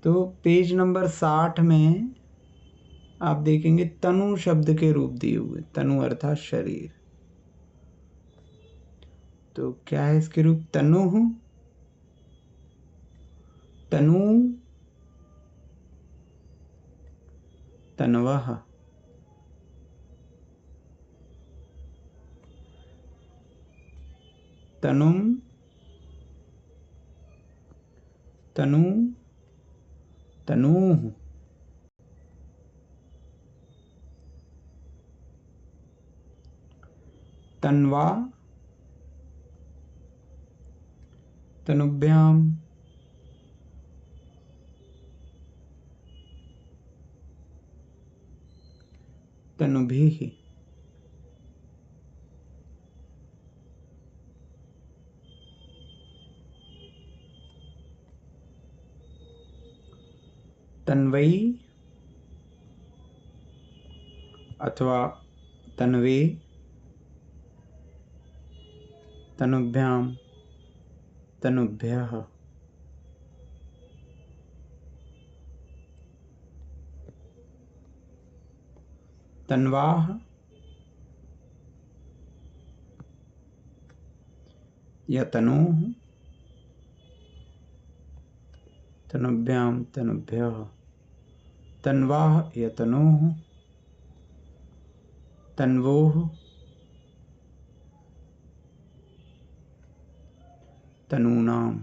तो page number 60 में आप देखेंगे तनु शब्द के रूप दिए हुए, तनु अर्थात शरीर। तो क्या है इसके रूप? तनु, तनु, तन्वः, तनुम, तनु, तनूः, तन्वा, तनुभ्याम, तनुभीः, तन्वई अथवा तन्वे, तनुभ्याम, तनुभ्यः, तन्वाः या तनोः, तनुभ्याम, तनुभ्यः, तन्वाः या तनोः, तन्वोः, तनूनाम।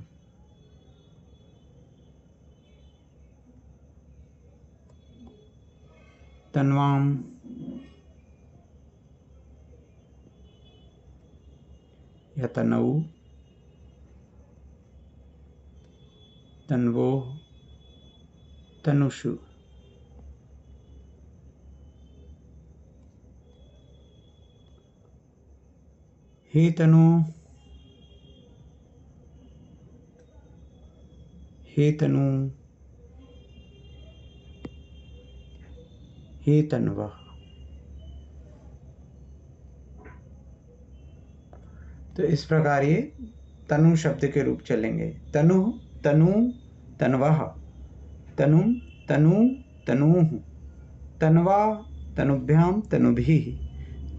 तन्वाम या तनऊ, तन्वोः, तनुषु। हे तनु, हे तनु, हे तन्वा। तो इस प्रकार ये तनु शब्द के रूप चलेंगे। तनु, तनु, तन्वः, तनु, तनु, तनूः, तन्वा, तनुभ्याम, तनुभीः,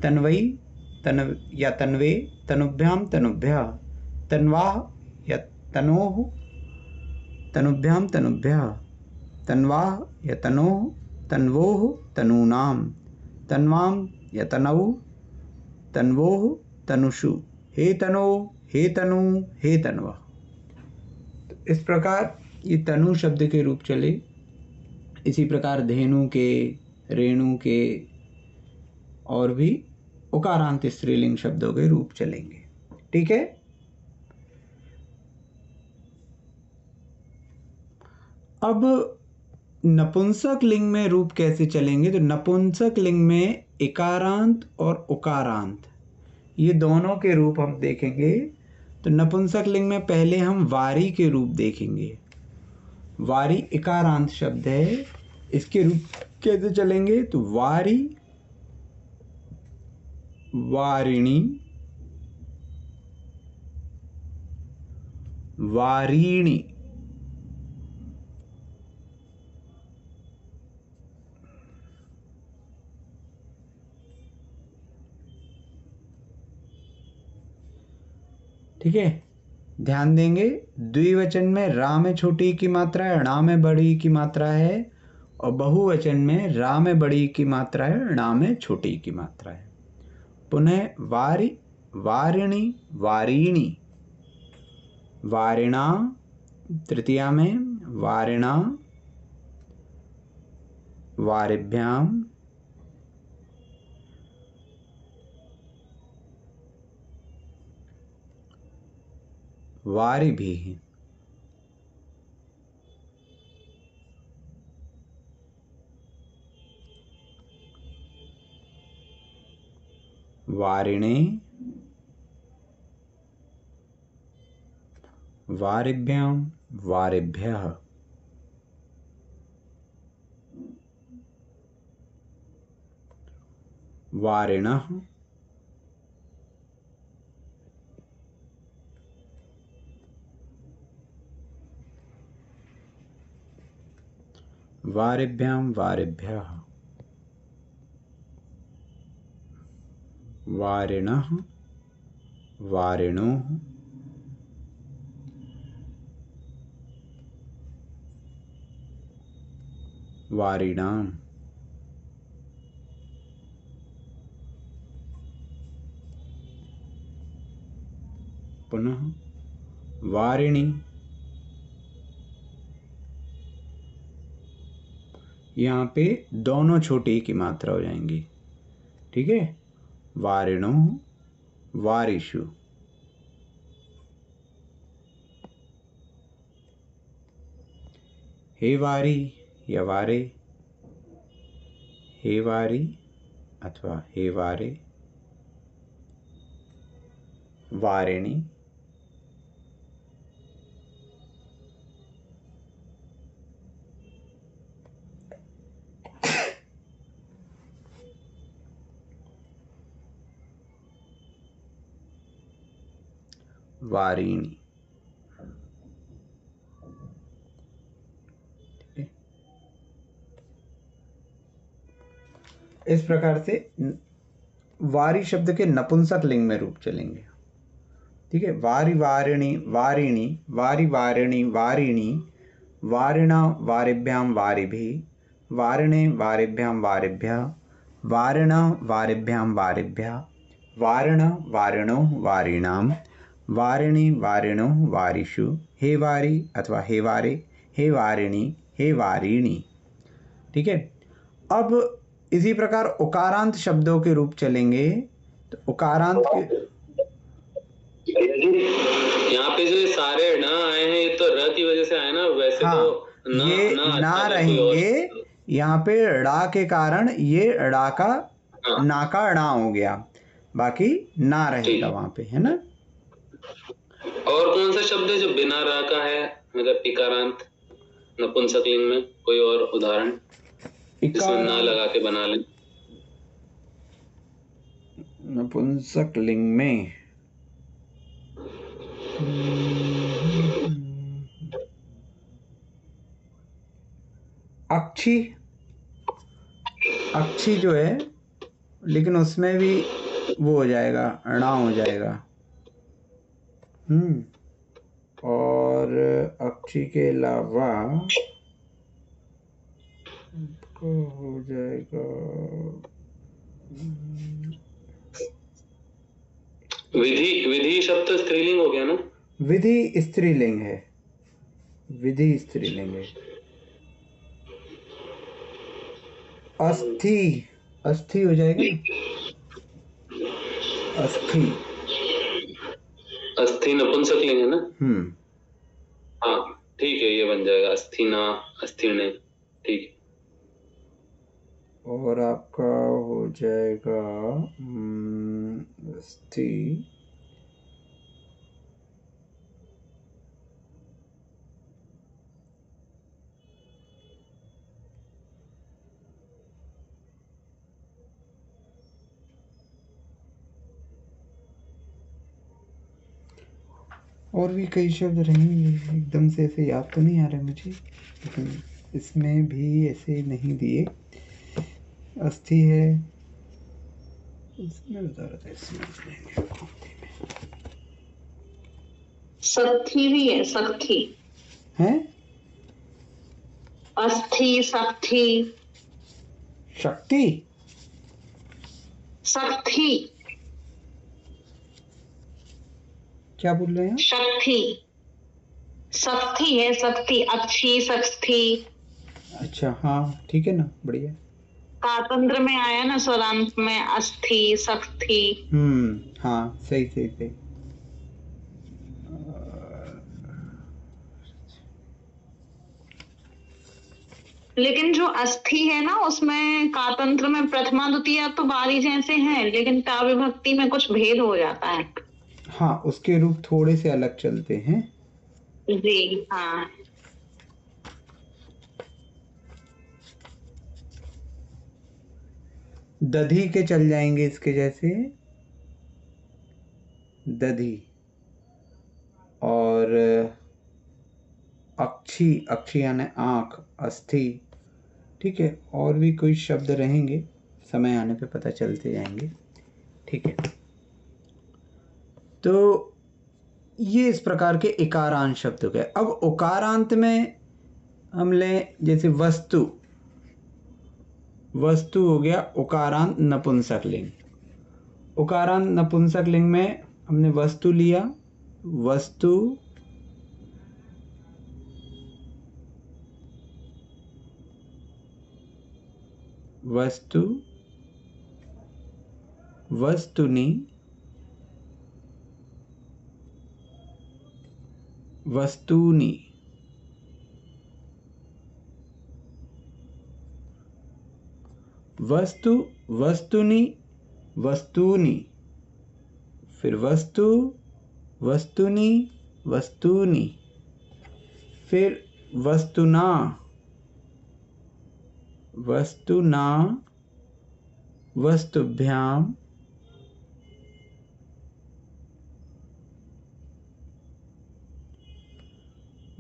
तन्वई, तन या तन्वे, तनुभ्याम, तनुभ्यः, तन्वाः या तनोः, तनुभ्याम, तनुभ्यः, तन्वाः या तनोः, तन्वोः, तनूनाम, तन्वाम या तनऊ, तन्वोः, तनुषु। हे तनो, हे तनु, हे तन्वा। तो इस प्रकार ये तनु शब्द के रूप चले। इसी प्रकार धेनु के, रेणु के और भी उकारांत स्त्रीलिंग शब्दों के रूप चलेंगे। ठीक है। अब नपुंसक लिंग में रूप कैसे चलेंगे? तो नपुंसक लिंग में इकारांत और उकारांत ये दोनों के रूप हम देखेंगे। तो नपुंसक लिंग में पहले हम वारी के रूप देखेंगे। वारी इकारांत शब्द है, इसके रूप कैसे चलेंगे? तो वारी, वारिणी, वारीणी। ठीक है, ध्यान देंगे। द्विवचन में रा में छोटी की मात्रा है, णा में बड़ी की मात्रा है, और बहुवचन में रा में बड़ी की मात्रा है, णा में छोटी की मात्रा है। पुनः वारी, वारिणी, वारीणी, वारिणा तृतीया में, वारिणा, वारिभ्याम, वारिभिः, वारिणे, वारिभ्याम, वारिभ्यः, वारिणः, वारिभ्यां वारिभ्यः, वारिणः वारिणोः, वारिणाम्, पुनः वारिणी। यहाँ पे दोनों छोटी की मात्रा हो जाएंगी, ठीक है। वारिणो वारिषु, हे वारी या वारे, हे वारी अथवा हे वारे, वारिणी, वारिणी। इस प्रकार से वारी शब्द के नपुंसक लिंग में रूप चलेंगे, ठीक है। वारी वारिणी वारिणी, वारी वारिणी वारिणी, वारिणा वारिभ्यां वारिभिः, वारिणे वारिभ्यां वारिभ्यः, वारिणा वारिभ्यां वारिभ्यः, वारिण वारिणोः वारिणां, वारिणी वारिणोः वारिषु, हे वारी अथवा हे वारे, हे वारिणी, हे वारिणी, ठीक है। अब इसी प्रकार उकारांत शब्दों के रूप चलेंगे। तो उकारांत के यहाँ पे जो सारे न आए हैं ये तो र की वजह से आए ना, वैसे हाँ, तो ये ना रहेंगे, यहाँ पे ड़ा के कारण ये ड़ा का ना का णा हो गया, बाकी ना रहेगा वहां पे, है ना। और कौन सा शब्द है जो बिना रा का है, मतलब इकारांत नपुंसक लिंग में? कोई और उदाहरण जिसमें ना लगा के बना लें नपुंसक लिंग में? अक्षी, अक्षी जो है, लेकिन उसमें भी वो हो जाएगा, णा हो जाएगा। और अक्षी के अलावा हो जाएगा विधि। विधि शब्द स्त्रीलिंग हो गया ना? विधि स्त्रीलिंग है, विधि स्त्रीलिंग है। अस्थि, अस्थि हो जाएगा ना, अस्थि। अस्थि नपुंसक लिंग है ना? हाँ ठीक है, ये बन जाएगा अस्थिना, अस्थिने, ठीक है। और आपका हो जाएगा अस्थि, और भी कई शब्द रहेंगे, एकदम से ऐसे याद तो नहीं आ रहे मुझे, लेकिन इसमें भी ऐसे नहीं दिए। अस्थि है, इसमें बता रहा था, इसमें सख्ती भी है, सख्ती है, अस्थि, सख्ती, शक्ति, सख्ती, क्या बोल रहे हैं? शक्ति, सख्ती है, सख्ती, अच्छी, सख्ती। अच्छा हाँ ठीक है ना, बढ़िया। कातंत्र में आया ना स्वरांत में, अस्थि, सख्ती। हाँ सही सही सही। लेकिन जो अस्थि है ना, उसमें कातंत्र में प्रथमा द्वितीया तो बारी जैसे हैं, लेकिन का विभक्ति में कुछ भेद हो जाता है। हाँ, उसके रूप थोड़े से अलग चलते हैं जी हाँ। दधी के चल जाएंगे इसके जैसे, दधी। और अक्षी, अक्षी यानी आंख, अस्थि, ठीक है, और भी कोई शब्द रहेंगे, समय आने पे पता चलते जाएंगे। ठीक है, तो ये इस प्रकार के इकारांत शब्द हो गए। अब उकारांत में हम लें जैसे वस्तु, वस्तु हो गया उकारांत नपुंसक लिंग। उकारांत नपुंसक लिंग में हमने वस्तु लिया, वस्तु, वस्तु, वस्तुनि, वस्तूनि, वस्तु, वस्तुनि, वस्तूनि, फिर वस्तु, वस्तुनि, वस्तूनि, फिर वस्तुना, वस्तुना, वस्तुभ्याम,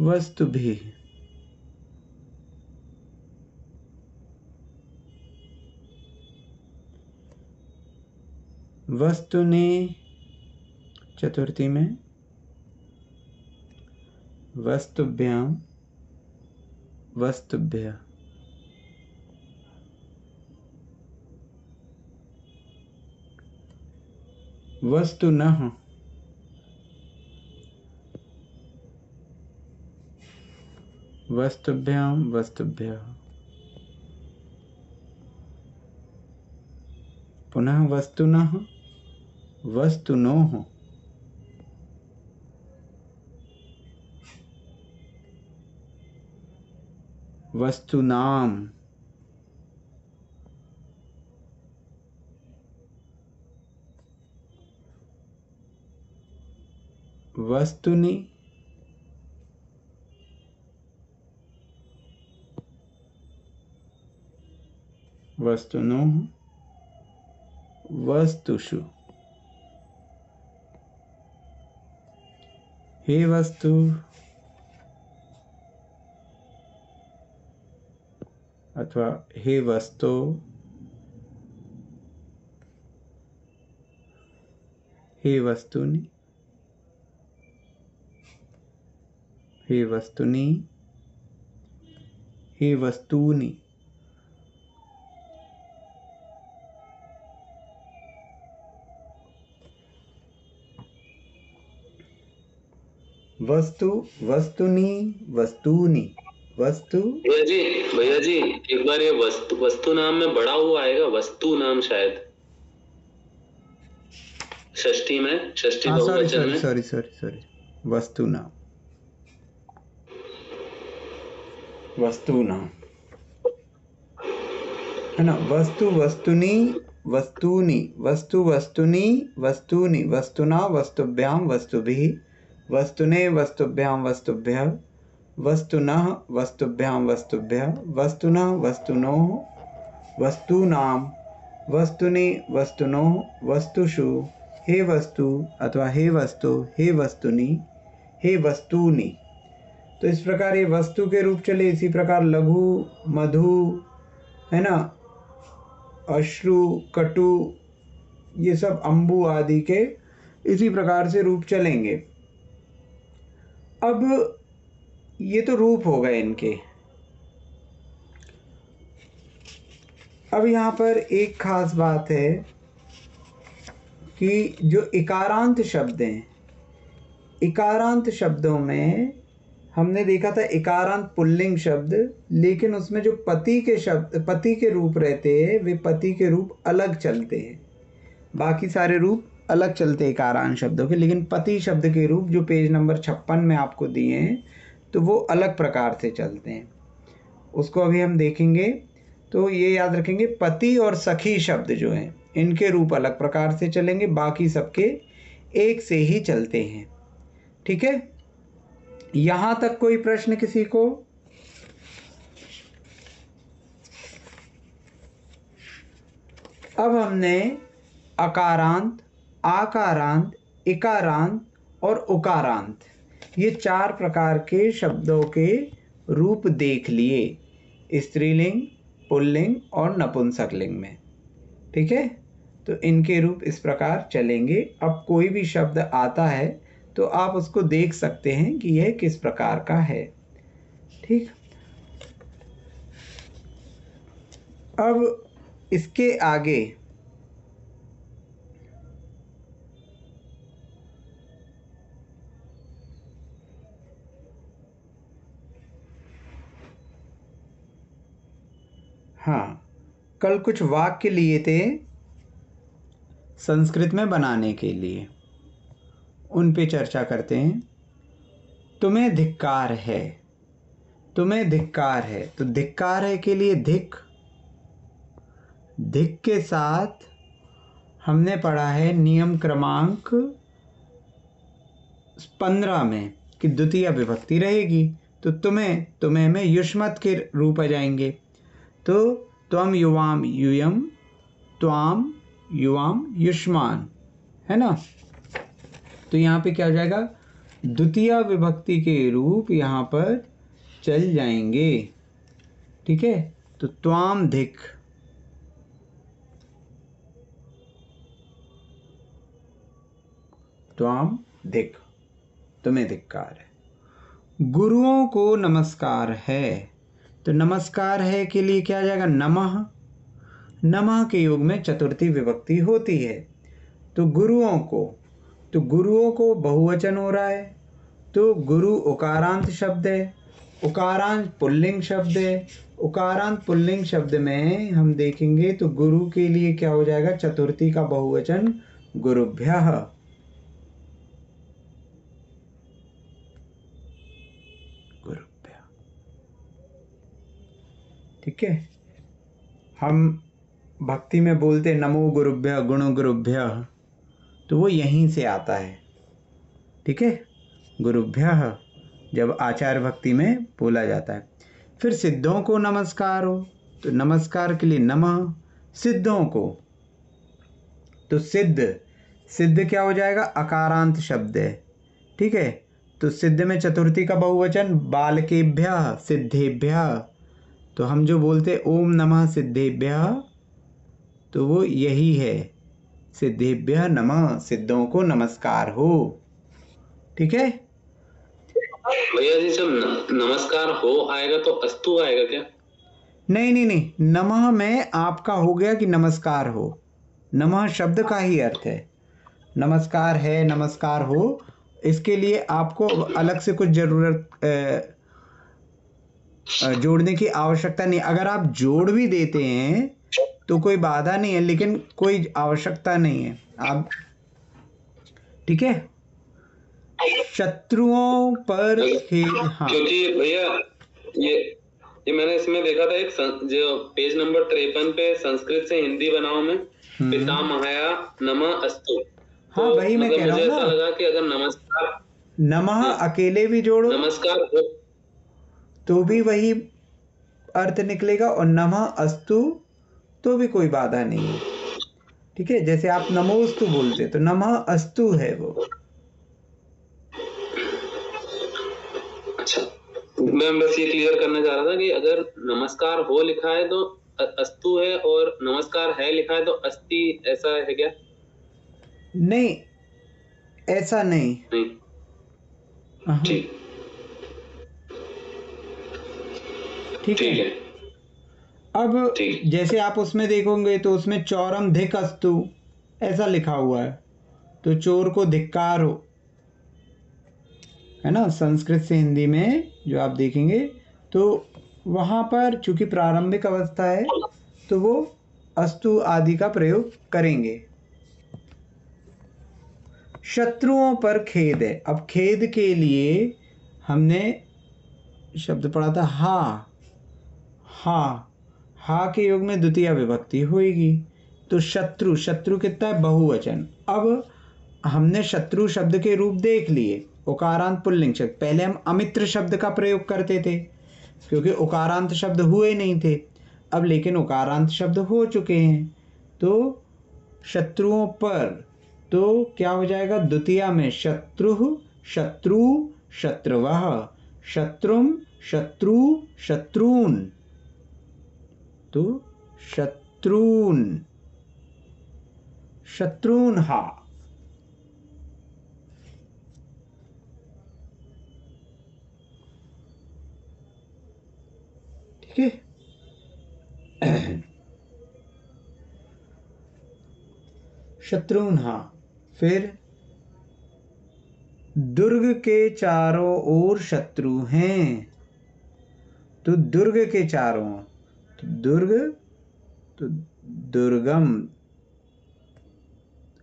वस्तुभिः, वस्तुने चतुर्थी में, वस्तुभ्याम, वस्तुभ्यः, वस्तुनः, वस्तुभ्याम, वस्तुभ्यः, पुनः वस्तुनः, वस्तुनोः, वस्तुनाम, वस्तुनि, वस्तुनोः, वस्तुषु। हे वस्तु अथवा हे वस्तु, हे वस्तुनि, हे वस्तुनि, हे वस्तूनि, वस्तु, वस्तुनि, वस्तूनि, वस्तु। भैया जी एक बार ये वस्तु नाम में बड़ा हुआ आएगा, वस्तु नाम शायद षष्ठी में, षष्ठी बहुवचन में। सॉरी, वस्तु नाम, वस्तु नाम है ना। वस्तु, वस्तुनि, वस्तूनि, वस्तु, वस्तुनि, वस्तूनि, वस्तुना, वस्तुभ्याम, वस्तुभिः, वस्तुने, वस्तुभ्याम, वस्तुभ्यः, वस्तुनः, वस्तुभ्याम, वस्तुभ्यः, वस्तुनः, वस्तुनोः, वस्तूनाम, वस्तुनि, वस्तुनोः, वस्तुषु। हे वस्तु अथवा हे वस्तु, हे वस्तुनि, हे वस्तूनि। तो इस प्रकार ये वस्तु के रूप चले। इसी प्रकार लघु, मधु, है ना, अश्रु, कटु, ये सब अंबु आदि के इसी प्रकार से रूप चलेंगे। अब ये तो रूप हो गए इनके। अब यहाँ पर एक खास बात है कि जो इकारांत शब्द हैं, इकारांत शब्दों में हमने देखा था इकारांत पुल्लिंग शब्द, लेकिन उसमें जो पति के शब्द, पति के रूप रहते हैं, वे पति के रूप अलग चलते हैं। बाकी सारे रूप अलग चलते हैं इकारांत शब्दों के, लेकिन पति शब्द के रूप जो पेज नंबर 56 में आपको दिए हैं, तो वो अलग प्रकार से चलते हैं। उसको अभी हम देखेंगे। तो ये याद रखेंगे, पति और सखी शब्द जो हैं इनके रूप अलग प्रकार से चलेंगे, बाकी सबके एक से ही चलते हैं। ठीक है, यहाँ तक कोई प्रश्न किसी को? अब हमने अकारांत, आकारांत, इकारांत और उकारांत, ये 4 प्रकार के शब्दों के रूप देख लिए। स्त्रीलिंग, पुल्लिंग और नपुंसकलिंग में। ठीक है, तो इनके रूप इस प्रकार चलेंगे। अब कोई भी शब्द आता है तो आप उसको देख सकते हैं कि यह किस प्रकार का है। ठीक, अब इसके आगे हाँ, कल कुछ वाक्य लिए थे संस्कृत में बनाने के लिए, उन पे चर्चा करते हैं। तुम्हें धिक्कार है, तुम्हें धिक्कार है, तो धिक्कार है के लिए धिक, धिक के साथ हमने पढ़ा है नियम क्रमांक 15 में कि द्वितीय विभक्ति रहेगी। तो तुम्हें, तुम्हें में युष्मत के रूप आ जाएंगे। तो त्वम युवाम यूयम, त्वाम युवाम युष्मान, है ना। तो यहाँ पे क्या हो जाएगा, द्वितीय विभक्ति के रूप यहाँ पर चल जाएंगे। ठीक है, तो त्वाम धिक, त्वाम धिक, तुम्हें धिक्कार है। गुरुओं को नमस्कार है, तो नमस्कार है के लिए क्या आ जाएगा, नमः। नमः के योग में चतुर्थी विभक्ति होती है। तो गुरुओं को, तो गुरुओं को बहुवचन हो रहा है, तो गुरु उकारांत शब्द है, उकारांत पुल्लिंग शब्द है। उकारांत पुल्लिंग शब्द में हम देखेंगे तो गुरु के लिए क्या हो जाएगा, चतुर्थी का बहुवचन गुरुभ्यः। गुरुभ्यः, ठीक है। हम भक्ति में बोलते नमो गुरुभ्यः गुण गुरुभ्यः, तो वो यहीं से आता है। ठीक है, गुरुभ्यः जब आचार्य भक्ति में बोला जाता है। फिर सिद्धों को नमस्कार हो, तो नमस्कार के लिए नमः। सिद्धों को, तो सिद्ध, सिद्ध क्या हो जाएगा, अकारांत शब्द है। ठीक है, तो सिद्ध में चतुर्थी का बहुवचन बालकेभ्यः सिद्धेभ्यः। तो हम जो बोलते ओम नमः सिद्धेभ्यः, तो वो यही है, सिद्धेभ्यः नमः, सिद्धों को नमस्कार हो। ठीक है भैया जी, जब नमस्कार हो आएगा तो अस्तु आएगा क्या? नहीं नहीं नहीं, नमः में आपका हो गया कि नमस्कार हो। नमः शब्द का ही अर्थ है, नमस्कार है, नमस्कार हो, इसके लिए आपको अलग से कुछ जरूरत जोड़ने की आवश्यकता नहीं। अगर आप जोड़ भी देते हैं तो कोई बाधा नहीं है, लेकिन कोई आवश्यकता नहीं है आप। ठीक है, शत्रुओं पर हाँ, क्योंकि भैया ये मैंने इसमें देखा था, एक जो पेज नंबर 53 पे संस्कृत से हिंदी बनाओ में पिता महाया नमः अस्तु। हाँ, वही मैं कह रहा हूँ ना, ऐसा लगा कि अगर नमस्कार, नमः अकेले भी जोड़ो नमस्कार हो तो भी वही अर्थ निकलेगा, और नमः अस्तु तो भी कोई बाधा नहीं है। ठीक है, जैसे आप नमोस्तु बोलते तो नमः अस्तु है वो। अच्छा, मैं बस ये क्लियर करना चाह रहा था कि अगर नमस्कार हो लिखा है तो अस्तु है, और नमस्कार है लिखा है तो अस्ति, ऐसा है क्या? नहीं, ऐसा नहीं। ठीक, ठीक है। अब जैसे आप उसमें देखोगे तो उसमें चौरम धिक अस्तु ऐसा लिखा हुआ है, तो चोर को धिक्कार हो, है ना। संस्कृत से हिंदी में जो आप देखेंगे तो वहाँ पर चूंकि प्रारंभिक अवस्था है तो वो अस्तु आदि का प्रयोग करेंगे। शत्रुओं पर खेद है, अब खेद के लिए हमने शब्द पढ़ा था हा, हा, हा के योग में द्वितीय विभक्ति होगी, तो शत्रु, शत्रु कितना है, बहुवचन। अब हमने शत्रु शब्द के रूप देख लिए, उकारांत पुल्लिंग शब्द। पहले हम अमित्र शब्द का प्रयोग करते थे क्योंकि उकारांत शब्द हुए नहीं थे, अब लेकिन उकारांत शब्द हो चुके हैं। तो शत्रुओं पर, तो क्या हो जाएगा, द्वितीय में शत्रु, शत्रु, शत्रुवः, शत्रुम, शत्रु, शत्रून। तो शत्रून, शत्रून्हा। ठीक है। शत्रुन्हा। फिर दुर्ग के चारों ओर शत्रु हैं, तो दुर्ग के चारों, तो दुर्ग, तो दुर्गम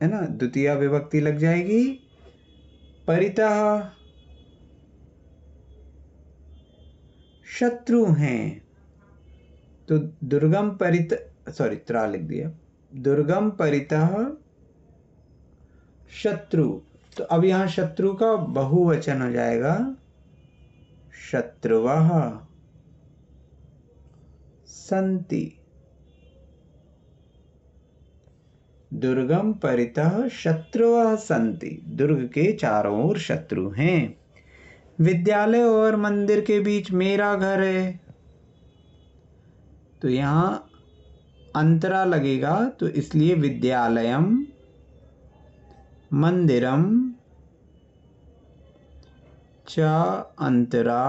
है ना, द्वितीया विभक्ति लग जाएगी। परितः शत्रु हैं, तो दुर्गम परित, सॉरी त्रा लिख दिया, दुर्गम परितः शत्रु। तो अब यहां शत्रु का बहुवचन हो जाएगा शत्रुवः सन्ति। दुर्गम परितः शत्रुवः सन्ति, दुर्ग के चारों ओर शत्रु हैं। विद्यालय और मंदिर के बीच मेरा घर है, तो यहां अंतरा लगेगा, तो इसलिए विद्यालयम मंदिरम च अंतरा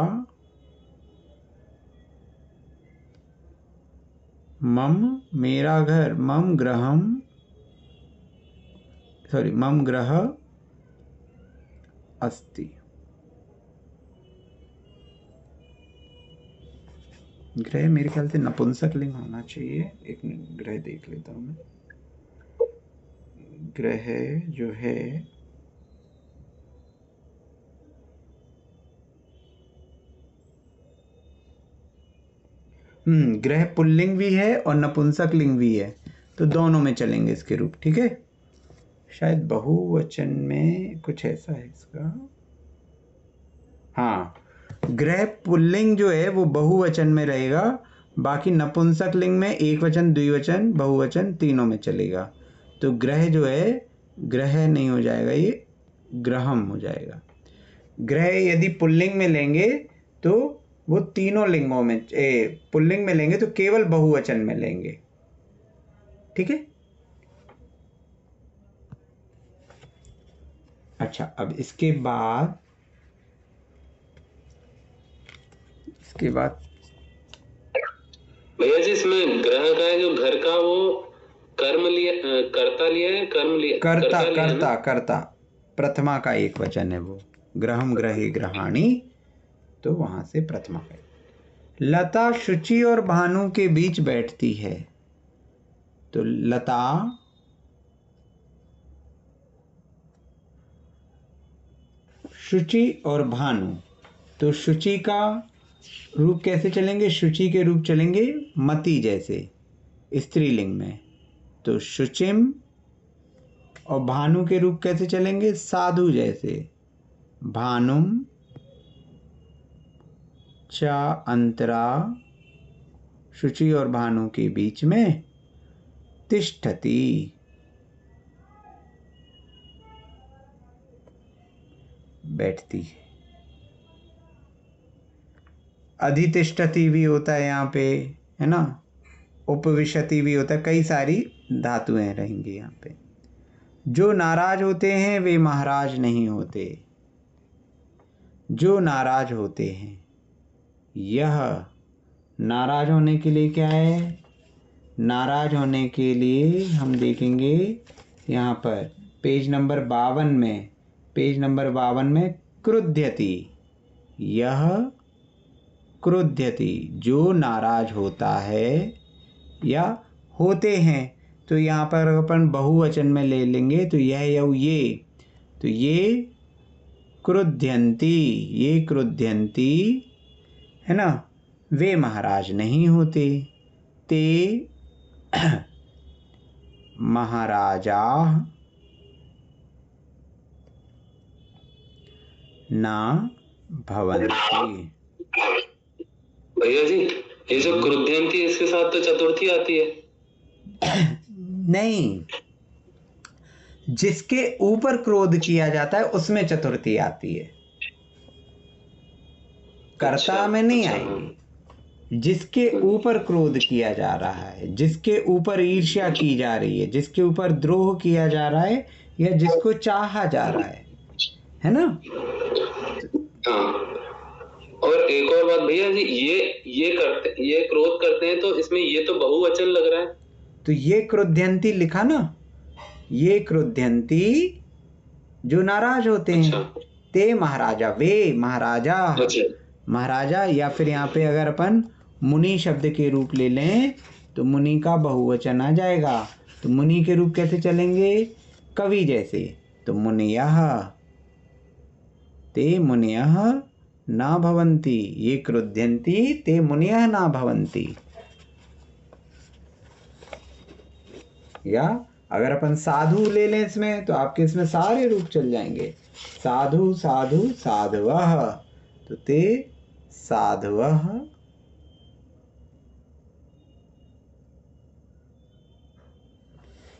मम, मेरा घर, मम गृहम, सॉरी मम गृह अस्ति। ग्रह मेरे ख्याल से नपुंसकलिंग होना चाहिए। एक ग्रह देख लेता हूं मैं। ग्रह जो है ग्रह पुल्लिंग भी है और नपुंसकलिंग भी है, तो दोनों में चलेंगे इसके रूप। ठीक है। शायद बहुवचन में कुछ ऐसा है इसका। हाँ, ग्रह पुल्लिंग जो है वो बहुवचन में रहेगा, बाकी नपुंसकलिंग में एक वचन, द्विवचन, बहुवचन तीनों में चलेगा। तो ग्रह जो है, ग्रह नहीं हो जाएगा, ये ग्रहम हो जाएगा। ग्रह यदि पुल्लिंग में लेंगे तो वो तीनों लिंगों में, पुल्लिंग में लेंगे तो केवल बहुवचन में लेंगे। ठीक है। अच्छा, अब इसके बाद भैया जी इसमें ग्रह का है जो घर का, वो कर्म लिया, कर्ता लिया है, कर्म लिया, कर्ता, लिया है कर्ता, कर्ता प्रथमा का एक वचन है वो। ग्रहम ग्रहे ग्रहाणी, तो वहां से प्रथमा का। लता शुचि और भानु के बीच बैठती है, तो लता शुचि और भानु, तो शुचि का रूप कैसे चलेंगे? शुचि के रूप चलेंगे मति जैसे स्त्रीलिंग में, तो शुचिम। और भानु के रूप कैसे चलेंगे? साधु जैसे, भानुम च अंतरा, शुचि और भानु के बीच में तिष्ठति, बैठती है। अधितिष्ठति भी होता है यहाँ पे, है ना, उपविशति भी होता है, कई सारी धातुएं रहेंगी यहाँ पे। जो नाराज होते हैं वे महाराज नहीं होते, जो नाराज होते हैं, यह नाराज होने के लिए क्या है? नाराज होने के लिए हम देखेंगे यहाँ पर पेज नंबर 52 में, पेज नंबर 52 में क्रुध्यति, यह क्रुध्यति, जो नाराज होता है या होते हैं, तो यहाँ पर अपन बहुवचन में ले लेंगे, तो यह या ये, तो ये क्रुध्यंती, ये क्रुध्यंती, है ना, वे महाराज नहीं होते। ते महाराजा ना भवन्ति। भैया जी ये जो क्रुध्यंती, इसके साथ तो चतुर्थी आती है। नहीं, जिसके ऊपर क्रोध किया जाता है उसमें चतुर्थी आती है, कर्ता में नहीं आएगी। जिसके ऊपर क्रोध किया जा रहा है, जिसके ऊपर ईर्ष्या की जा रही है, जिसके ऊपर द्रोह किया जा रहा है, या जिसको चाहा जा रहा है ना। हाँ। और एक और बात भैया जी, ये क्रोध करते हैं, तो इसमें ये तो बहुवचन लग रहा है। तो ये क्रोध्यंती लिखा ना, ये क्रोध्यंती जो नाराज होते हैं। अच्छा। ते महाराजा, वे महाराजा, अच्छा। महाराजा। या फिर यहाँ पे अगर अपन मुनि शब्द के रूप ले लें तो मुनि का बहुवचन आ जाएगा। तो मुनि के रूप कैसे चलेंगे? कवि जैसे। तो मुनियः, ते मुनियः न भवन्ति, ये क्रुध्यन्ति ते मुनियः न भवन्ति। या अगर अपन साधु ले लें इसमें, तो आपके इसमें सारे रूप चल जाएंगे। साधु साधु साधवः, तो ते साधवः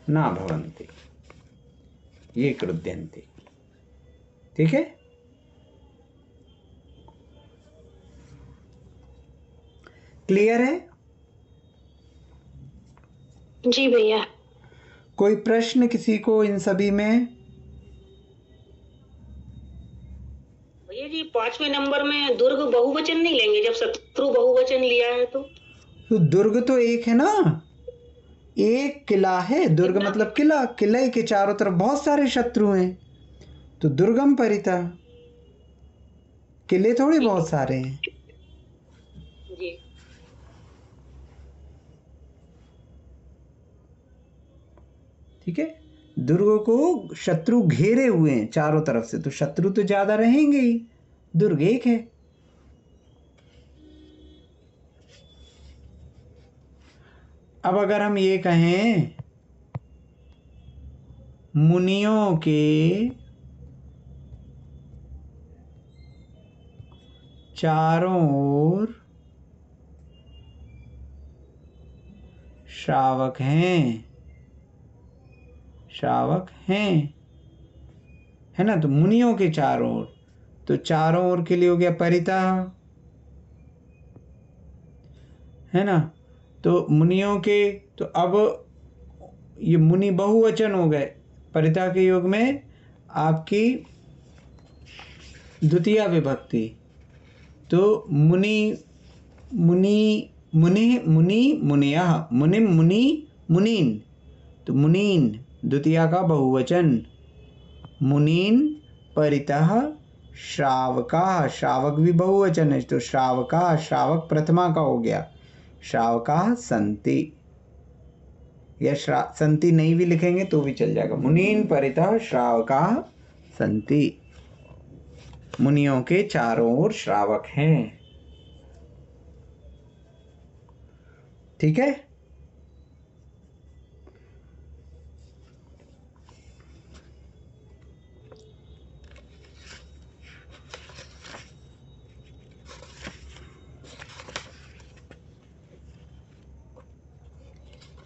ना भवन्ति, ये क्रुध्यन्ति। ठीक है। क्लियर है? जी भैया। कोई प्रश्न किसी को इन सभी में? भैया जी 5वें नंबर में दुर्ग बहुवचन नहीं लेंगे जब शत्रु बहुवचन लिया है तो दुर्ग तो एक है ना, एक किला है। दुर्ग मतलब किला, किले के चारों तरफ बहुत सारे शत्रु हैं, तो दुर्गम परिता। किले थोड़ी बहुत सारे हैं। जी। ठीक है। दुर्ग को शत्रु घेरे हुए हैं चारों तरफ से, तो शत्रु तो ज्यादा रहेंगे ही, दुर्ग एक है। अब अगर हम ये कहें मुनियों के चारों ओर श्रावक हैं, श्रावक हैं, है ना। तो मुनियों के चारों ओर, तो चारों ओर के लिए हो गया परिता, है ना। तो मुनियों के, तो अब ये मुनि बहुवचन हो गए। परिता के योग में आपकी द्वितीय विभक्ति, तो मुनि मुनि मुनि मुनि मुनियः, मुनिम मुनि मुनीन, तो मुनीन द्वितीया का बहुवचन। मुनीन परितः श्रावका, श्रावक भी बहुवचन है, तो श्रावका, श्रावक प्रथमा का हो गया। श्रावका संति, या संति नहीं भी लिखेंगे तो भी चल जाएगा। मुनीन परितः श्रावका संति, मुनियों के चारों ओर श्रावक हैं। ठीक है।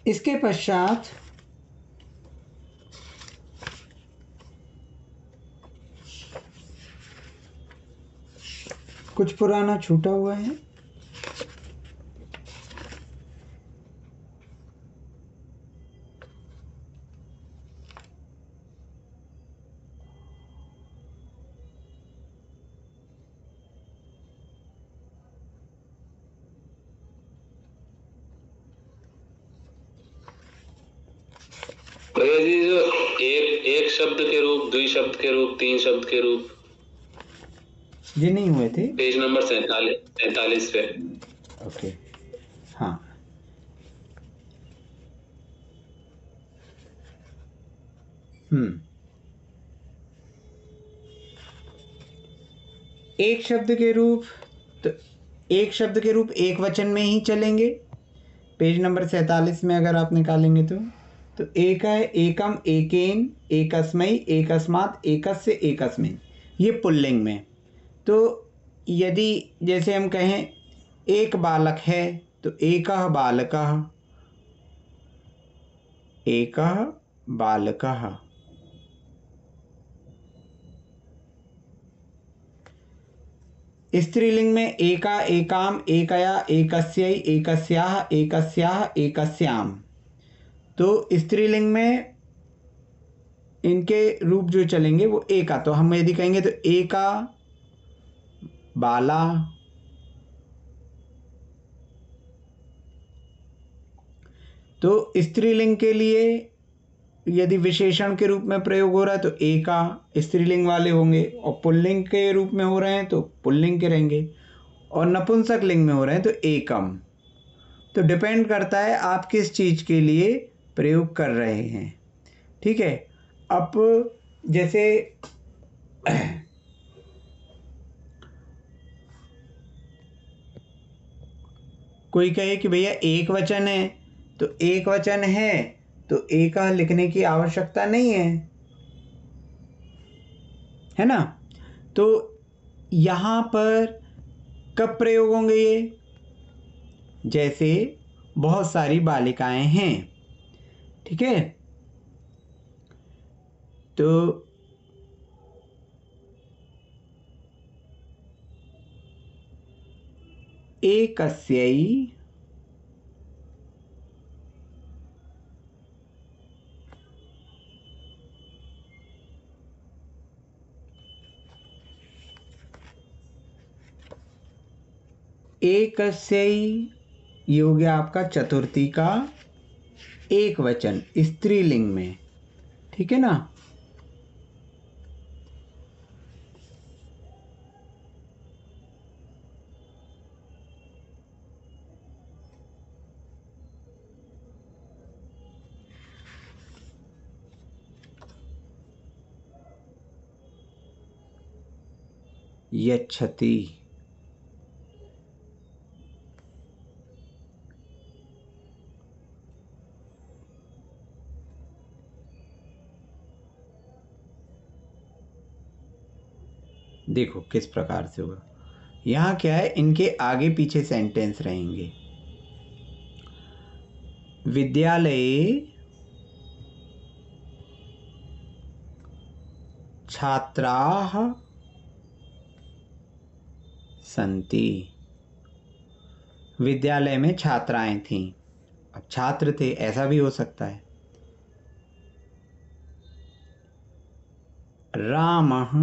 इसके पश्चात कुछ पुराना छूटा हुआ है। भैया जी जो एक शब्द के रूप, द्वि शब्द के रूप, तीन शब्द के रूप, ये नहीं हुए थे। पेज नंबर 47 पे। ओके। हाँ, एक शब्द के रूप, तो एक शब्द के रूप एक वचन में ही चलेंगे। पेज नंबर 47 में अगर आप निकालेंगे तो एक है एकम, एकेन, एकस्मै, एकस्मात्, एकस्य, एकस्मिन्, ये पुल्लिंग में। तो यदि जैसे हम कहें एक बालक है, तो एकः बालकः, एकः बालकः। स्त्रीलिंग में एका, एकाम, एकया, एकस्यै, एकस्याः, एकस्याः, एकस्याम। तो स्त्रीलिंग में इनके रूप जो चलेंगे वो एका। तो हम यदि कहेंगे तो एका बाला, तो स्त्रीलिंग के लिए यदि विशेषण के रूप में प्रयोग हो रहा है तो एका स्त्रीलिंग वाले होंगे, और पुल्लिंग के रूप में हो रहे हैं तो पुल्लिंग के रहेंगे, और नपुंसक लिंग में हो रहे हैं तो एकम। तो डिपेंड करता है आप किस चीज़ के लिए प्रयोग कर रहे हैं। ठीक है। अब जैसे कोई कहे कि भैया एक वचन है, तो एक वचन है तो एका लिखने की आवश्यकता नहीं है ना। तो यहाँ पर कब प्रयोग होंगे ये? जैसे बहुत सारी बालिकाएं हैं, ठीक है, तो एकस्यै एकस्यै, ये हो गया आपका चतुर्थी का एक वचन स्त्रीलिंग में, ठीक है ना। यच्छति, देखो किस प्रकार से होगा। यहाँ क्या है, इनके आगे पीछे सेंटेंस रहेंगे। विद्यालये छात्राः सन्ति। विद्यालय में छात्राएं थीं, अब छात्र थे ऐसा भी हो सकता है। रामः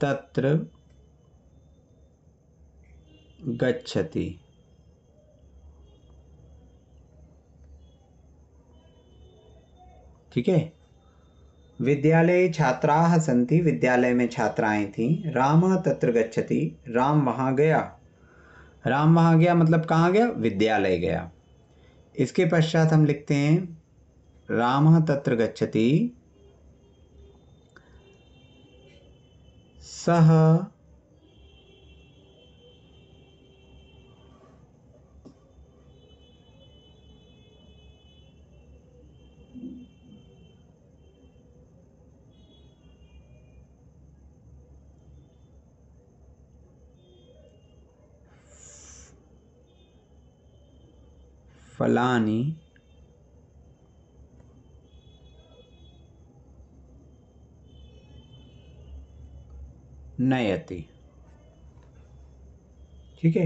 तत्र गच्छति। ठीक है। विद्यालये छात्राः सन्ति, विद्यालय में छात्राएं थीं। रामः तत्र गच्छति, राम वहाँ गया। राम वहाँ गया मतलब कहाँ गया? विद्यालय गया। इसके पश्चात हम लिखते हैं रामः तत्र गच्छति सः फलानि नयति। ठीक है।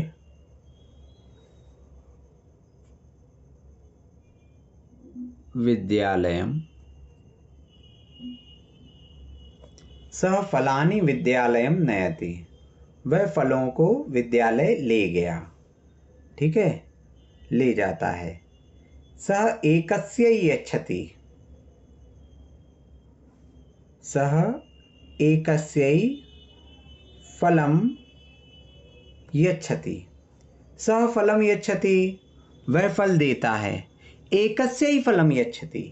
विद्यालयम सह फलानि विद्यालयम नयति, वह फलों को विद्यालय ले गया। ठीक है, ले जाता है। सह एकस्यै यच्छति, सह एकस्यै फलम यच्छति। सह फलम यच्छति, वह फल देता है। एकस्यै फलम यच्छति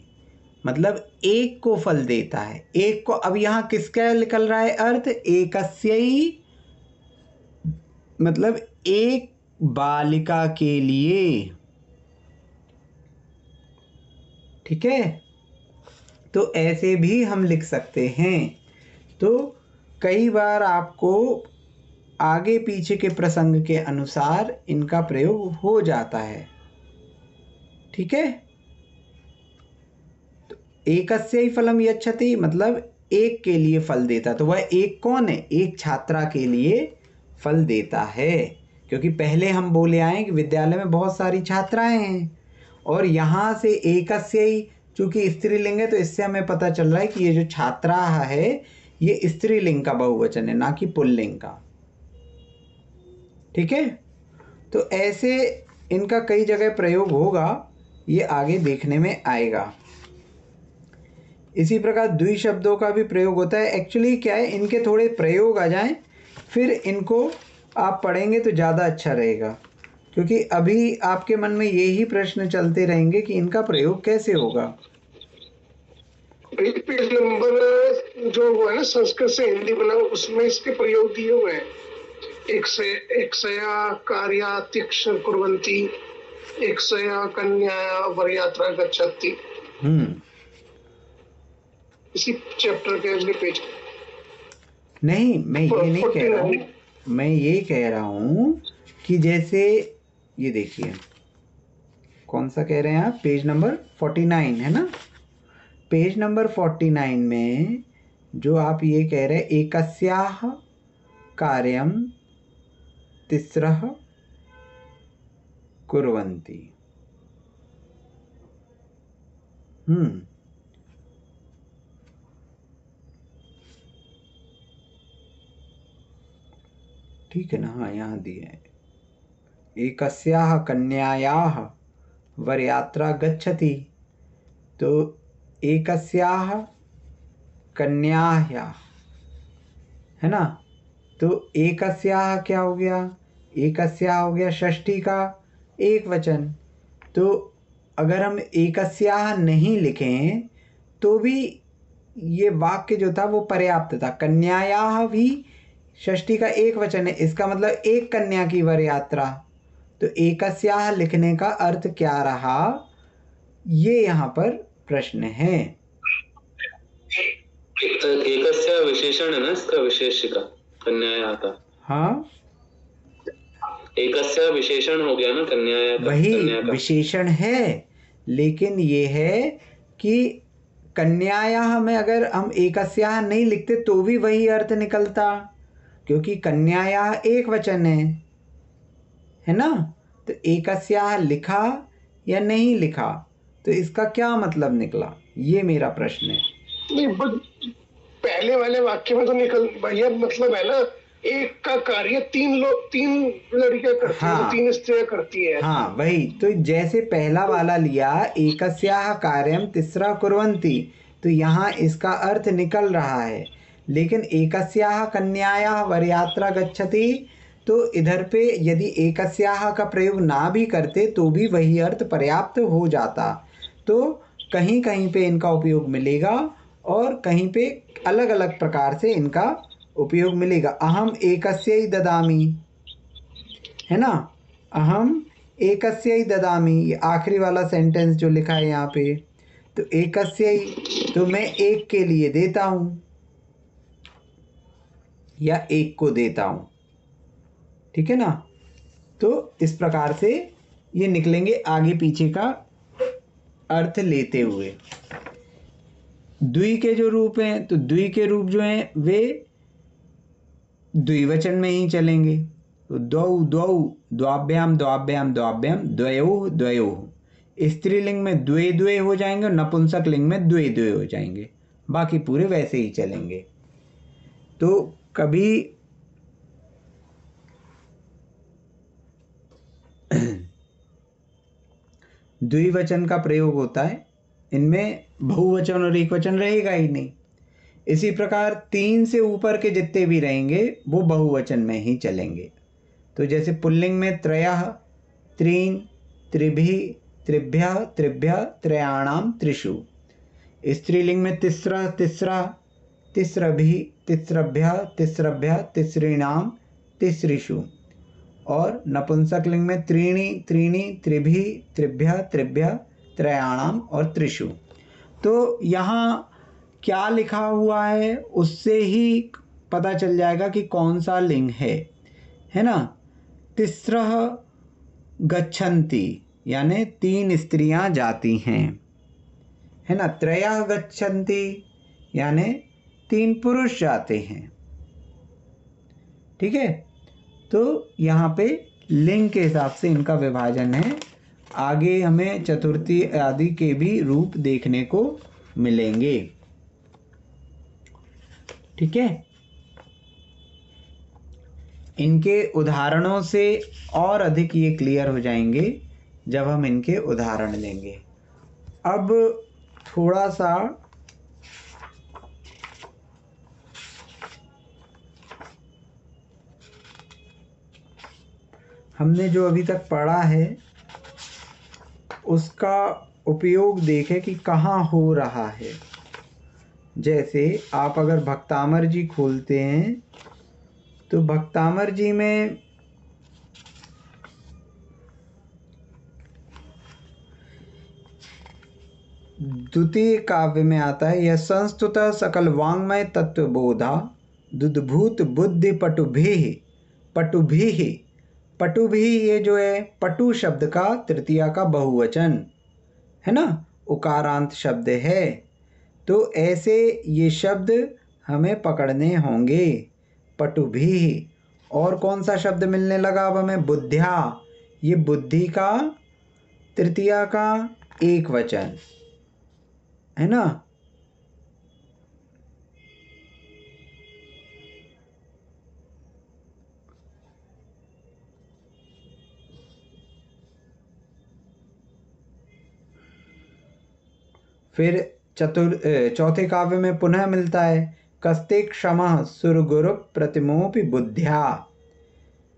मतलब एक को फल देता है। एक को, अब यहाँ किसका निकल रहा है अर्थ? एकस्यै मतलब एक बालिका के लिए। ठीक है, तो ऐसे भी हम लिख सकते हैं। तो कई बार आपको आगे पीछे के प्रसंग के अनुसार इनका प्रयोग हो जाता है। ठीक है, तो एकस्यै फलम यच्छति मतलब एक के लिए फल देता, तो वह एक कौन है? एक छात्रा के लिए फल देता है। क्योंकि पहले हम बोले आए कि विद्यालय में बहुत सारी छात्राएं हैं, और यहाँ से एकस्य ही, चूंकि स्त्रीलिंग है तो इससे हमें पता चल रहा है कि ये जो छात्रा है ये स्त्रीलिंग का बहुवचन है, ना कि पुल्लिंग का। ठीक है, तो ऐसे इनका कई जगह प्रयोग होगा, ये आगे देखने में आएगा। इसी प्रकार द्वि शब्दों का भी प्रयोग होता है। एक्चुअली क्या है, इनके थोड़े प्रयोग आ जाएं, फिर इनको आप पढ़ेंगे तो ज़्यादा अच्छा रहेगा, क्योंकि अभी आपके मन में यही प्रश्न चलते रहेंगे कि इनका प्रयोग कैसे होगा। पेज नंबर जो वो है ना संस्कृत से हिंदी बना, उसमें इसके प्रयोग दिए हुए हैं। एकसया कार्या तिक्ष कुर्वन्ति, एकसया कन्या वरयात्रा गच्छति। इसी चैप्टर के अगले पेज। नहीं, मैं ये नहीं कह रहा हूँ, मैं ये कह रहा हूँ कि जैसे ये देखिए, कौन सा कह रहे हैं आप? पेज नंबर 49 है ना। पेज नंबर 49 में जो आप ये कह रहे हैं, एकस्याः कार्यं तिस्रः कुर्वन्ति। ठीक है ना, हाँ यहाँ दिए हैं। एकस्याः कन्यायाः वरयात्रा गच्छति, तो एकस्याः कन्यायाः है ना, तो एकस्याः क्या हो गया? एकस्याः हो गया षष्ठी का एक वचन। तो अगर हम एकस्याः नहीं लिखें तो भी ये वाक्य जो था वो पर्याप्त था। कन्यायाः भी षष्ठी का एक वचन है, इसका मतलब एक कन्या की वर यात्रा। तो एकस्याः लिखने का अर्थ क्या रहा, ये यहाँ पर प्रश्न है। एकस्याः विशेषण है ना, इसका विशेषिका कन्यायाः का। हाँ, एकस्याः विशेषण हो गया ना, कन्यायाः का। वही विशेषण है, लेकिन ये है कि कन्यायाः में अगर हम एकस्याः नहीं लिखते तो भी वही अर्थ निकलता, क्योंकि कन्यायाः एक वचन है ना। तो एकस्याः लिखा या नहीं लिखा, तो इसका क्या मतलब निकला, ये मेरा प्रश्न है। नहीं, पहले वाले वाक्य में तो निकल भैया, मतलब है ना, एक का कार्य तीन लड़कियां करती हैं, तीन स्त्रियां करती है। हाँ वही, तो जैसे पहला वाला लिया एकस्याः कार्यं तिस्रः कुर्वन्ति, तो यहाँ इसका अर्थ निकल रहा है। लेकिन एकस्याः कन्यायाः वरयात्रा गच्छति, तो इधर पे यदि एकस्याः का प्रयोग ना भी करते तो भी वही अर्थ पर्याप्त हो जाता। तो कहीं कहीं पे इनका उपयोग मिलेगा और कहीं पे अलग अलग प्रकार से इनका उपयोग मिलेगा। अहम एकस्यै ददामि, है ना, अहम एकस्यै ददामि, ये आखिरी वाला सेंटेंस जो लिखा है यहाँ पे, तो एकस्यै, तो मैं एक के लिए देता हूँ या एक को देता हूँ, ठीक है ना। तो इस प्रकार से ये निकलेंगे आगे पीछे का अर्थ लेते हुए। द्वि के जो रूप हैं, तो द्वि के रूप जो हैं वे द्विवचन में ही चलेंगे। तो द्वौ द्वौ, द्वाभ्याम द्वाभ्याम द्वाभ्याम, द्वयोः द्वयोः। स्त्रीलिंग में द्वे द्वे हो जाएंगे और नपुंसक लिंग में द्वे द्वे हो जाएंगे, बाकी पूरे वैसे ही चलेंगे। तो कभी द्विवचन का प्रयोग होता है, इनमें बहुवचन और एकवचन रहेगा ही नहीं। इसी प्रकार तीन से ऊपर के जितने भी रहेंगे वो बहुवचन में ही चलेंगे। तो जैसे पुल्लिंग में त्रयः, त्रीन्, त्रिभिः, त्रिभ्यः, त्रिभ्यः, त्रयाणां, त्रिषु। स्त्रीलिंग में तिस्रः, तिस्रः, तिस्रभिः, तिस्रभ्यः, तिस्रभ्यः, तिसृणां, तिसृषु। और नपुंसक लिंग में त्रीणि, त्रीणि, त्रिभिः, त्रिभ्यः, त्रिभ्यः, त्रयाणां और त्रिषु। तो यहाँ क्या लिखा हुआ है उससे ही पता चल जाएगा कि कौन सा लिंग है ना। तिस्रः गच्छन्ति यानी तीन स्त्रियां जाती हैं, है ना। त्रयः गच्छन्ति यानी 3 पुरुष जाते हैं। ठीक है, तो यहाँ पे लिंग के हिसाब से इनका विभाजन है। आगे हमें चतुर्थी आदि के भी रूप देखने को मिलेंगे। ठीक है, इनके उदाहरणों से और अधिक ये क्लियर हो जाएंगे जब हम इनके उदाहरण लेंगे। अब थोड़ा सा हमने जो अभी तक पढ़ा है उसका उपयोग देखें कि कहाँ हो रहा है। जैसे आप अगर भक्तामर जी खोलते हैं तो भक्तामर जी में द्वितीय काव्य में आता है, यह संस्तुत सकल वांग्मय तत्वबोधा दुद्भूत बुद्धि पटुभिः ये जो है पटु शब्द का तृतीया का बहुवचन है ना, उकारांत शब्द है। तो ऐसे ये शब्द हमें पकड़ने होंगे, पटुभिः। और कौन सा शब्द मिलने लगा अब हमें? बुद्ध्या। ये बुद्धि का तृतीया का एक वचन है ना। फिर चौथे काव्य में पुनः मिलता है, कस्ते क्षमः सुरगुरु प्रतिमोपि बुद्ध्या।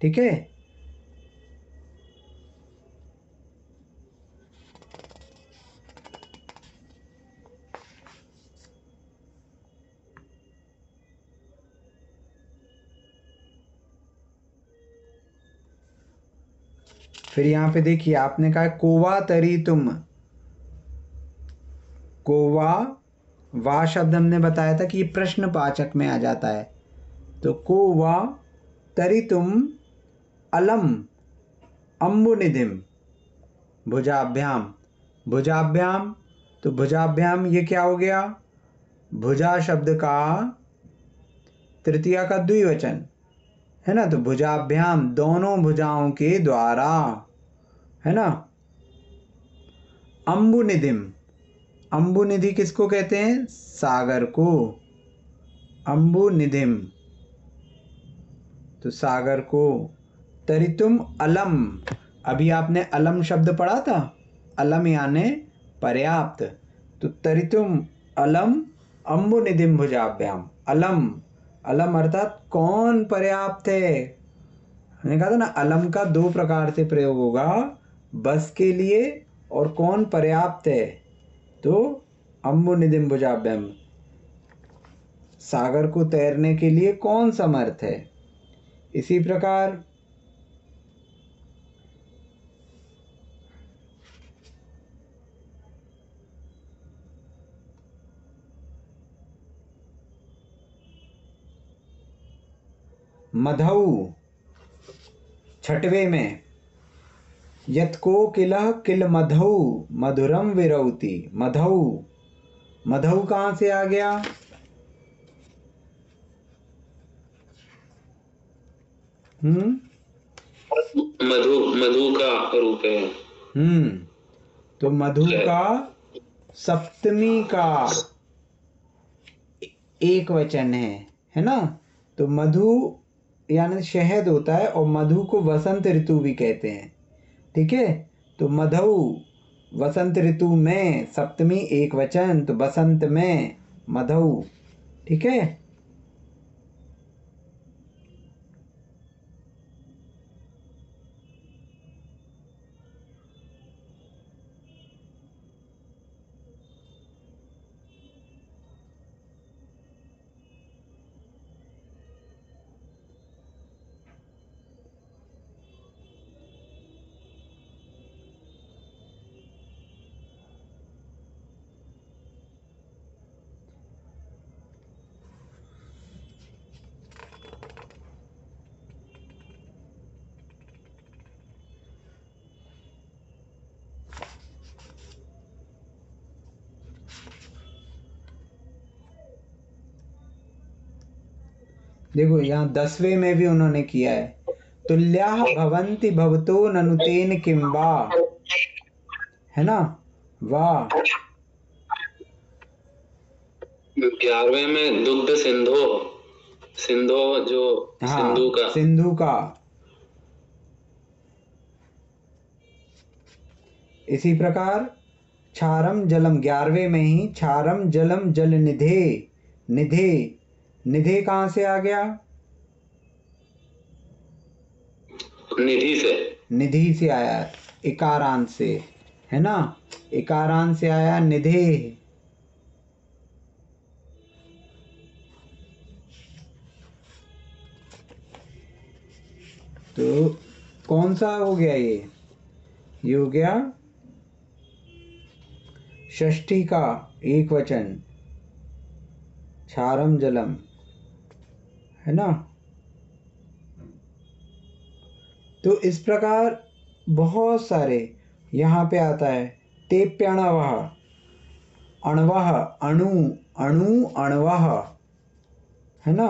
ठीक है, फिर यहाँ पे देखिए आपने कहा कोवा तरी तुम। कोवा, वा शब्द हमने बताया था कि ये प्रश्नवाचक में आ जाता है। तो कोवा तरी तुम अलम अम्बुनिधिम भुजाभ्याम। भुजाभ्याम, तो भुजाभ्याम ये क्या हो गया? भुजा शब्द का तृतीया का द्विवचन है ना। तो भुजाभ्याम दोनों भुजाओं के द्वारा है ना। अम्बुनिधिम, अम्बुनिधि किसको कहते हैं? सागर को। अम्बुनिधिम, तो सागर को। तरितुम अलम, अभी आपने अलम शब्द पढ़ा था, अलम यानी पर्याप्त। तो तरितुम अलम अम्बुनिधिम भुजाभ्याम। अलम, अलम अर्थात कौन पर्याप्त है। हमने कहा था ना अलम का 2 प्रकार से प्रयोग होगा, बस के लिए और कौन पर्याप्त है। तो अम्बुनिधिम भुजाभ्याम, सागर को तैरने के लिए कौन समर्थ है। इसी प्रकार मधौ, छठवें में, यत्को किलः किल मधौ मधुरम विरौति। मधौ, मधौ कहाँ से आ गया? मधु, मधु का रूप है। तो मधु का सप्तमी का एक वचन है ना। तो मधु यानी शहद होता है और मधु को वसंत ऋतु भी कहते हैं। ठीक है, तो मधु वसंत ऋतु में, सप्तमी एक वचन, तो बसंत में मधु। ठीक है, देखो यहाँ 10वें में भी उन्होंने किया है, तुल्याः भवन्ति भवतो ननु तेन किं वा, है ना, वाह। 11वें में दुग्ध सिंधो, सिंधो जो हाँ, सिंधु का, सिंधु का। इसी प्रकार क्षारम जलम 11वें में ही क्षारम जलम जल निधे, निधे, निधे कहाँ से आ गया? निधि से, निधि से आया, इकारांत से, है ना, इकारांत से आया निधे। तो कौन सा हो गया ये हो गया षष्ठी का एक वचन, क्षारम जलम, है ना। तो इस प्रकार बहुत सारे यहाँ पे आता है, तेप्यणवः, अणवः, अणु, अणु, अणवः, है ना।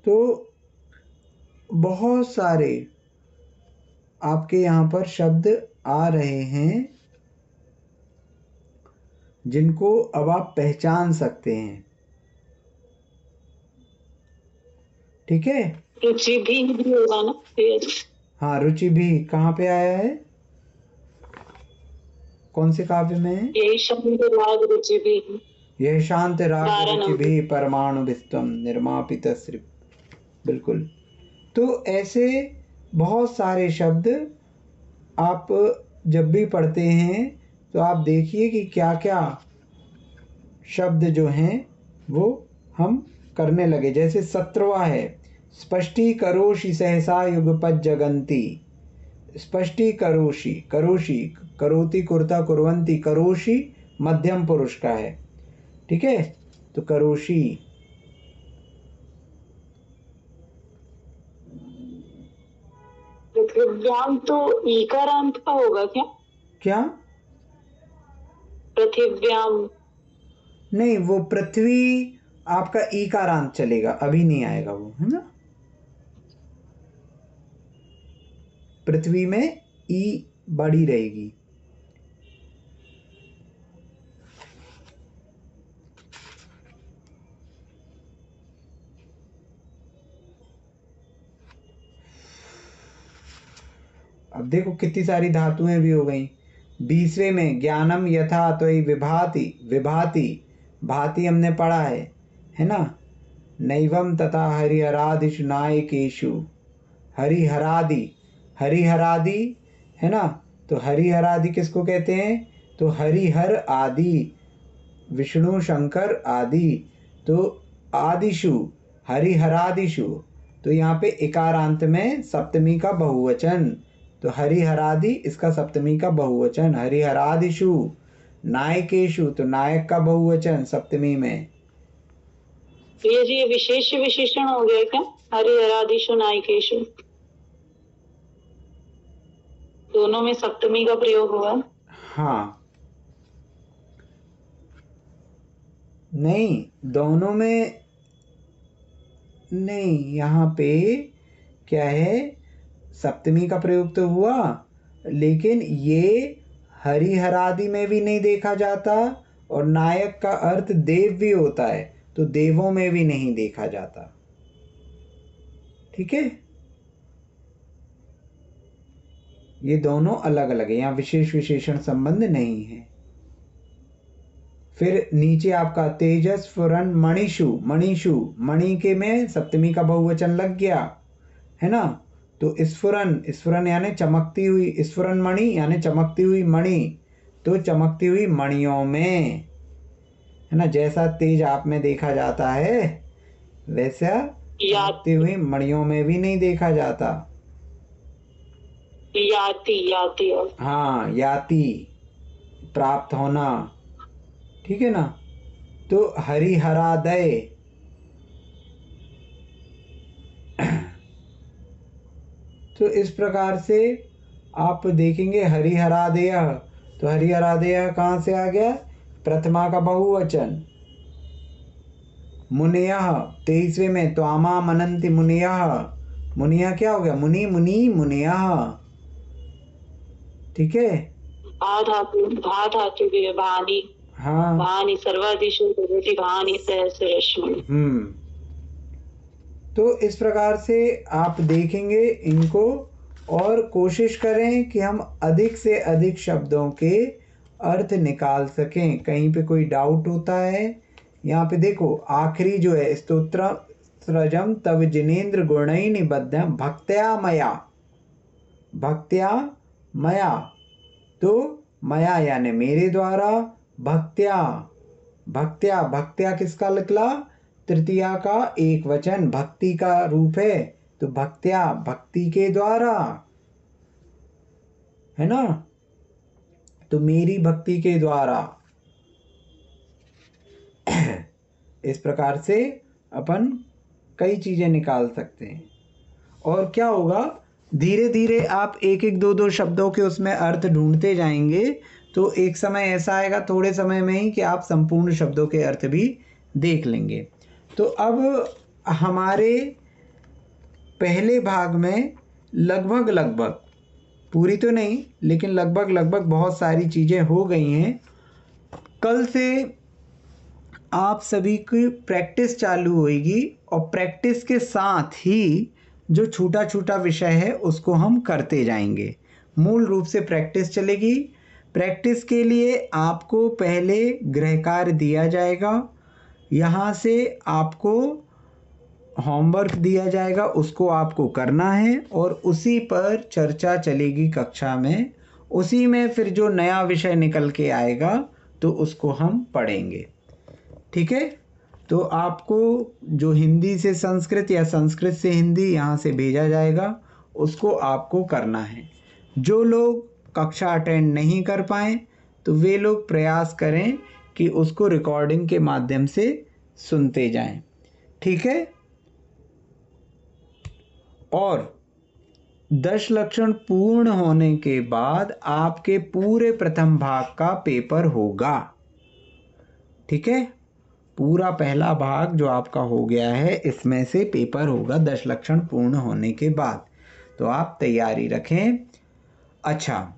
तो बहुत सारे आपके यहाँ पर शब्द आ रहे हैं जिनको अब आप पहचान सकते हैं, ठीक है। रुचि भी होगा ना फिर? हाँ, रुचि भी कहाँ पे आया है, कौन से काव्य में है? यही शब्द राग रुचि भी, यह शांत राग रुचि भी परमाणु विस्तम निर्मापित श्री, बिल्कुल। तो ऐसे बहुत सारे शब्द आप जब भी पढ़ते हैं तो आप देखिए कि क्या क्या शब्द जो हैं वो हम करने लगे। जैसे 17वां है, स्पष्टीकरोषि सहसा युगपत् जगन्ति, स्पष्टीकरोषि, करोषि, करोति, कुर्ता, कुर्वन्ति, करोषि मध्यम पुरुष का है, ठीक है। तो करोषि, पृथिव्याम तो ईकारांत का होगा क्या? क्या? पृथिव्याम नहीं, वो पृथ्वी आपका ईकारांत चलेगा, अभी नहीं आएगा वो, है ना। पृथ्वी में ई बड़ी रहेगी। अब देखो कितनी सारी धातुएं भी हो गई। 20वें में ज्ञानम यथा त्वयि विभाति, विभाति, भाति हमने पढ़ा है ना। नैवम तथा हरिहरादिषु नायकेषु, हरिहरादि, हरिहरादि, है ना। तो हरिहरादि किसको कहते हैं? तो हरिहर आदि, विष्णु शंकर आदि, तो आदिशु, हरिहरादिशु। तो यहाँ पे इकारांत में सप्तमी का बहुवचन, तो हरिहरादि इसका सप्तमी का बहुवचन, हरिहरादिषु। नायकेषु तो नायक का बहुवचन सप्तमी में। ये विशेष विशेषण हो गया क्या? हरिहरादिषु नायकेषु, दोनों में सप्तमी का प्रयोग हुआ। हाँ, नहीं, दोनों में नहीं, यहाँ पे क्या है, सप्तमी का प्रयोग तो हुआ, लेकिन ये हरिहरादि में भी नहीं देखा जाता, और नायक का अर्थ देव भी होता है, तो देवों में भी नहीं देखा जाता, ठीक है। ये दोनों अलग अलग है, यहाँ विशेष विशेषण संबंध नहीं है। फिर नीचे आपका तेजस फुरन मणिषु, मणिषु, मणि के में सप्तमी का बहुवचन लग गया, है ना। तो स्फुरन, स्फुरन यानी चमकती हुई, स्फुरन मणि यानी चमकती हुई मणि, तो चमकती हुई मणियों में, है ना। जैसा तेज आप में देखा जाता है वैसा चमकती हुई मणियों में भी नहीं देखा जाता। याति, याति, हाँ, याति, प्राप्त होना, ठीक है ना। तो हरिहरादय, तो इस प्रकार से आप देखेंगे हरिहरादय, तो हरिहरादय कहाँ से आ गया? प्रथमा का बहुवचन, मुनयः 23वें में त्वामा मनन्ति मुनयः, मुनिया क्या हो गया, मुनि मुनि मुनयः, ठीक है। भा धातु भी है, भानी, हाँ भानी सर्वादिशु भगवती भानी सहस्रश्मी। तो इस प्रकार से आप देखेंगे इनको और कोशिश करें कि हम अधिक से अधिक शब्दों के अर्थ निकाल सकें। कहीं पे कोई डाउट होता है, यहाँ पे देखो आखिरी जो है स्तोत्र सृजम तव जिनेन्द्र गुणै निबद्धम भक्त्या मया, भक्त्या मया, तो मया यानी मेरे द्वारा, भक्त्या, भक्त्या, भक्त्या किसका निकला, तृतीया का एक वचन, भक्ति का रूप है, तो भक्त्या भक्ति के द्वारा, है ना, तो मेरी भक्ति के द्वारा। इस प्रकार से अपन कई चीजें निकाल सकते हैं। और क्या होगा, धीरे धीरे आप एक एक दो दो शब्दों के उसमें अर्थ ढूंढते जाएंगे, तो एक समय ऐसा आएगा थोड़े समय में ही कि आप संपूर्ण शब्दों के अर्थ भी देख लेंगे। तो अब हमारे पहले भाग में लगभग लगभग, पूरी तो नहीं लेकिन लगभग लगभग बहुत सारी चीज़ें हो गई हैं। कल से आप सभी की प्रैक्टिस चालू होगी और प्रैक्टिस के साथ ही जो छोटा छोटा विषय है उसको हम करते जाएंगे। मूल रूप से प्रैक्टिस चलेगी। प्रैक्टिस के लिए आपको पहले गृह कार्य दिया जाएगा, यहाँ से आपको होमवर्क दिया जाएगा, उसको आपको करना है और उसी पर चर्चा चलेगी कक्षा में। उसी में फिर जो नया विषय निकल के आएगा तो उसको हम पढ़ेंगे, ठीक है। तो आपको जो हिंदी से संस्कृत या संस्कृत से हिंदी यहाँ से भेजा जाएगा उसको आपको करना है। जो लोग कक्षा अटेंड नहीं कर पाएँ तो वे लोग प्रयास करें कि उसको रिकॉर्डिंग के माध्यम से सुनते जाएं, ठीक है। और 10 लक्षण पूर्ण होने के बाद आपके पूरे प्रथम भाग का पेपर होगा, ठीक है। पूरा पहला भाग जो आपका हो गया है इसमें से पेपर होगा 10 लक्षण पूर्ण होने के बाद, तो आप तैयारी रखें। अच्छा,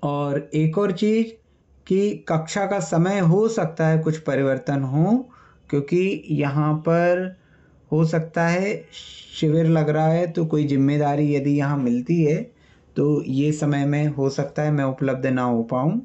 और एक और चीज़ कि कक्षा का समय हो सकता है कुछ परिवर्तन हो, क्योंकि यहाँ पर हो सकता है शिविर लग रहा है, तो कोई जिम्मेदारी यदि यहाँ मिलती है तो ये समय में हो सकता है मैं उपलब्ध ना हो पाऊँ।